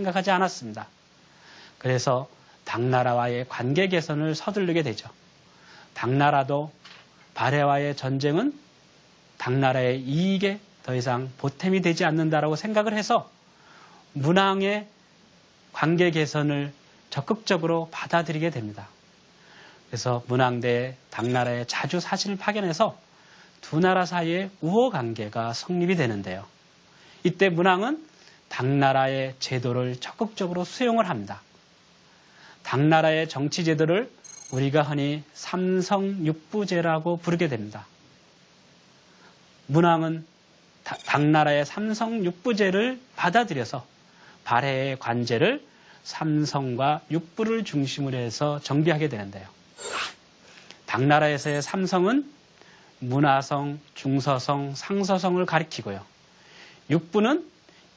생각하지 않았습니다. 그래서 당나라와의 관계 개선을 서두르게 되죠. 당나라도 발해와의 전쟁은 당나라의 이익에 더 이상 보탬이 되지 않는다라고 생각을 해서 문왕의 관계 개선을 적극적으로 받아들이게 됩니다. 그래서 문왕대 당나라에 자주 사신을 파견해서 두 나라 사이의 우호 관계가 성립이 되는데요. 이때 문왕은 당나라의 제도를 적극적으로 수용을 합니다. 당나라의 정치 제도를 우리가 흔히 삼성육부제라고 부르게 됩니다. 문왕은 당나라의 삼성육부제를 받아들여서 발해의 관제를 삼성과 육부를 중심으로 해서 정비하게 되는데요. 당나라에서의 삼성은 문화성, 중서성, 상서성을 가리키고요. 육부는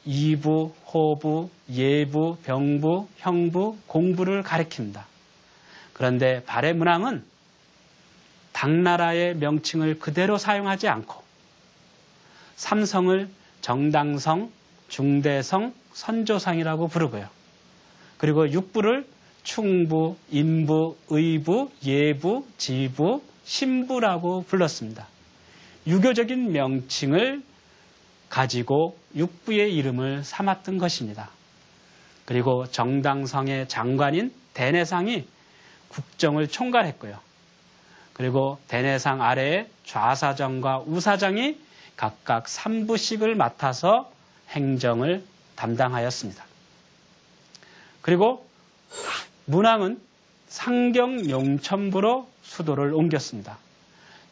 이부, 호부, 예부, 병부, 형부, 공부를 가리킵니다. 그런데 발해 문왕은 당나라의 명칭을 그대로 사용하지 않고 삼성을 정당성, 중대성, 선조상이라고 부르고요. 그리고 육부를 충부, 인부, 의부, 예부, 지부, 신부라고 불렀습니다. 유교적인 명칭을 가지고 육부의 이름을 삼았던 것입니다. 그리고 정당성의 장관인 대내상이 국정을 총괄했고요. 그리고 대내상 아래에 좌사정과 우사정이 각각 3부씩을 맡아서 행정을 담당하였습니다. 그리고 문왕은 상경 용천부로 수도를 옮겼습니다.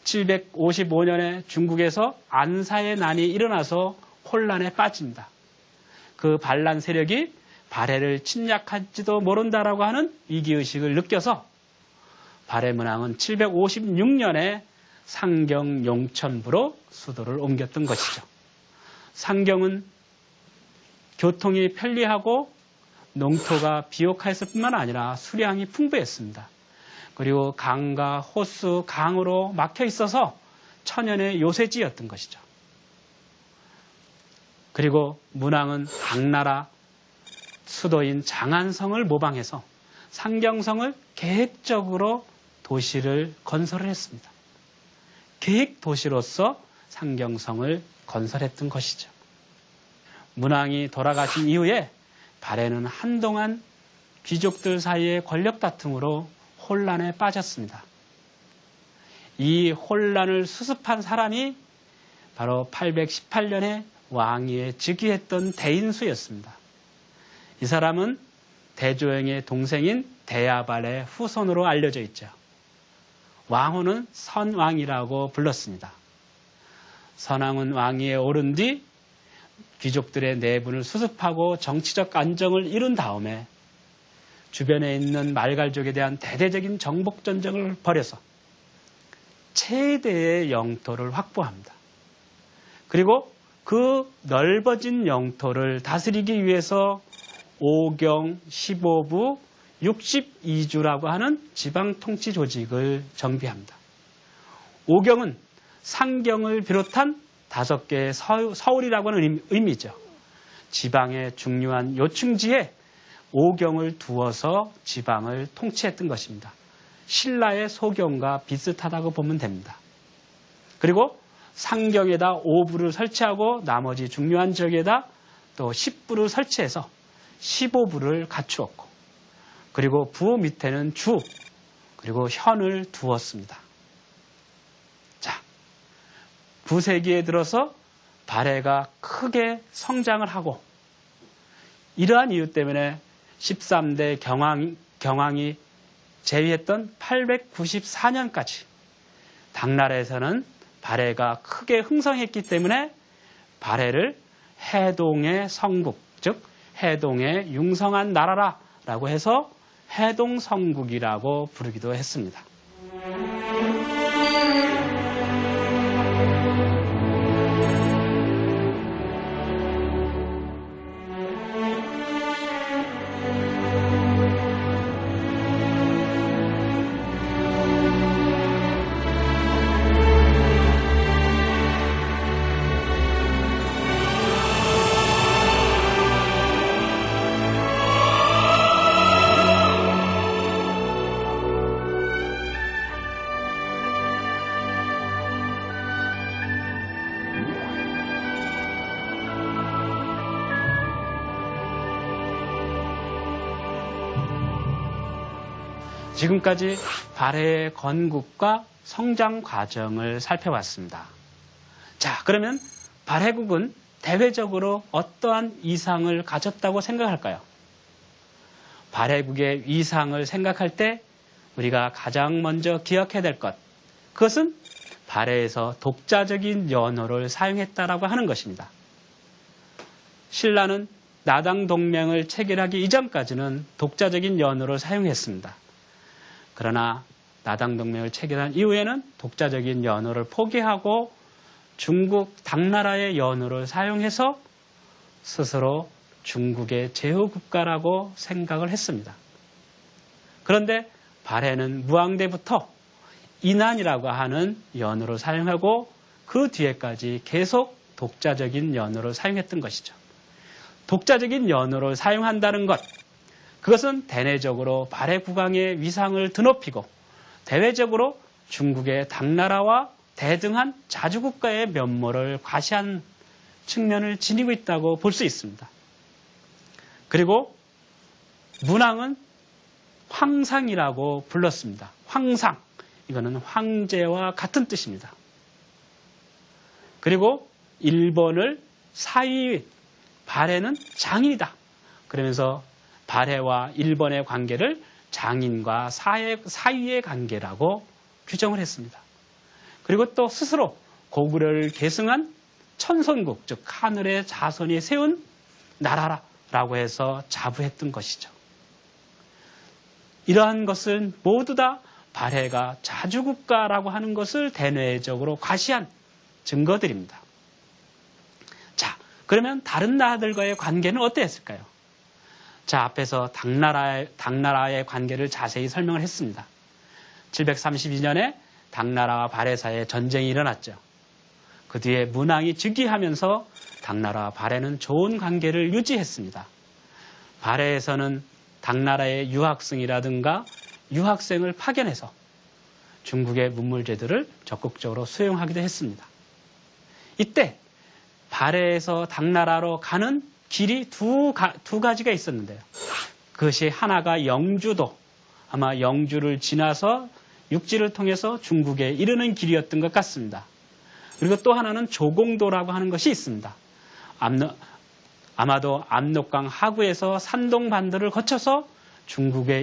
755년에 중국에서 안사의 난이 일어나서 혼란에 빠집니다. 그 반란 세력이 발해를 침략할지도 모른다라고 하는 위기의식을 느껴서 발해 문왕은 756년에 상경 용천부로 수도를 옮겼던 것이죠. 상경은 교통이 편리하고 농토가 비옥하였을 뿐만 아니라 수량이 풍부했습니다. 그리고 강과 호수, 강으로 막혀 있어서 천연의 요새지였던 것이죠. 그리고 문왕은 당나라 수도인 장안성을 모방해서 상경성을 계획적으로 도시를 건설을 했습니다. 계획 도시로서 상경성을 건설했던 것이죠. 문왕이 돌아가신 이후에 발해는 한동안 귀족들 사이의 권력 다툼으로 혼란에 빠졌습니다. 이 혼란을 수습한 사람이 바로 818년에 왕위에 즉위했던 대인수였습니다. 이 사람은 대조영의 동생인 대야발의 후손으로 알려져 있죠. 왕후는 선왕이라고 불렀습니다. 선왕은 왕위에 오른 뒤 귀족들의 내분을 수습하고 정치적 안정을 이룬 다음에 주변에 있는 말갈족에 대한 대대적인 정복전쟁을 벌여서 최대의 영토를 확보합니다. 그리고 그 넓어진 영토를 다스리기 위해서 5경, 15부, 62주라고 하는 지방통치 조직을 정비합니다. 5경은 상경을 비롯한 5개의 서울이라고 하는 의미죠. 지방의 중요한 요충지에 5경을 두어서 지방을 통치했던 것입니다. 신라의 소경과 비슷하다고 보면 됩니다. 그리고 상경에다 5부를 설치하고 나머지 중요한 지역에다 또 10부를 설치해서 15부를 갖추었고, 그리고 부 밑에는 주, 그리고 현을 두었습니다. 자, 부세기에 들어서 발해가 크게 성장을 하고, 이러한 이유 때문에 13대 경왕이 제위했던 894년까지 당나라에서는 발해가 크게 흥성했기 때문에 발해를 해동의 성국, 즉 해동의 융성한 나라라고 해서 해동성국이라고 부르기도 했습니다. 지금까지 발해의 건국과 성장 과정을 살펴봤습니다. 자, 그러면 발해국은 대외적으로 어떠한 이상을 가졌다고 생각할까요? 발해국의 이상을 생각할 때 우리가 가장 먼저 기억해야 될 것, 그것은 발해에서 독자적인 연호를 사용했다라고 하는 것입니다. 신라는 나당 동맹을 체결하기 이전까지는 독자적인 연호를 사용했습니다. 그러나 나당 동맹을 체결한 이후에는 독자적인 연호를 포기하고 중국 당나라의 연호를 사용해서 스스로 중국의 제후국가라고 생각을 했습니다. 그런데 발해는 무왕대부터 인안이라고 하는 연호를 사용하고 그 뒤에까지 계속 독자적인 연호를 사용했던 것이죠. 독자적인 연호를 사용한다는 것, 그것은 대내적으로 발해 국왕의 위상을 드높이고 대외적으로 중국의 당나라와 대등한 자주국가의 면모를 과시한 측면을 지니고 있다고 볼 수 있습니다. 그리고 문왕은 황상이라고 불렀습니다. 황상, 이거는 황제와 같은 뜻입니다. 그리고 일본을 사위, 발해는 장인이다. 그러면서 발해와 일본의 관계를 장인과 사위의 관계라고 규정을 했습니다. 그리고 또 스스로 고구려를 계승한 천손국, 즉 하늘의 자손이 세운 나라라고 해서 자부했던 것이죠. 이러한 것은 모두 다 발해가 자주국가라고 하는 것을 대내적으로 과시한 증거들입니다. 자, 그러면 다른 나라들과의 관계는 어땠을까요? 자, 앞에서 당나라의 관계를 자세히 설명을 했습니다. 732년에 당나라와 발해 사이에 전쟁이 일어났죠. 그 뒤에 문왕이 즉위하면서 당나라와 발해는 좋은 관계를 유지했습니다. 발해에서는 당나라의 유학생이라든가 유학생을 파견해서 중국의 문물제들을 적극적으로 수용하기도 했습니다. 이때 발해에서 당나라로 가는 길이 두 가지가 있었는데요. 그것이 하나가 영주도, 아마 영주를 지나서 육지를 통해서 중국에 이르는 길이었던 것 같습니다. 그리고 또 하나는 조공도라고 하는 것이 있습니다. 아마도 압록강 하구에서 산동 반도를 거쳐서 중국에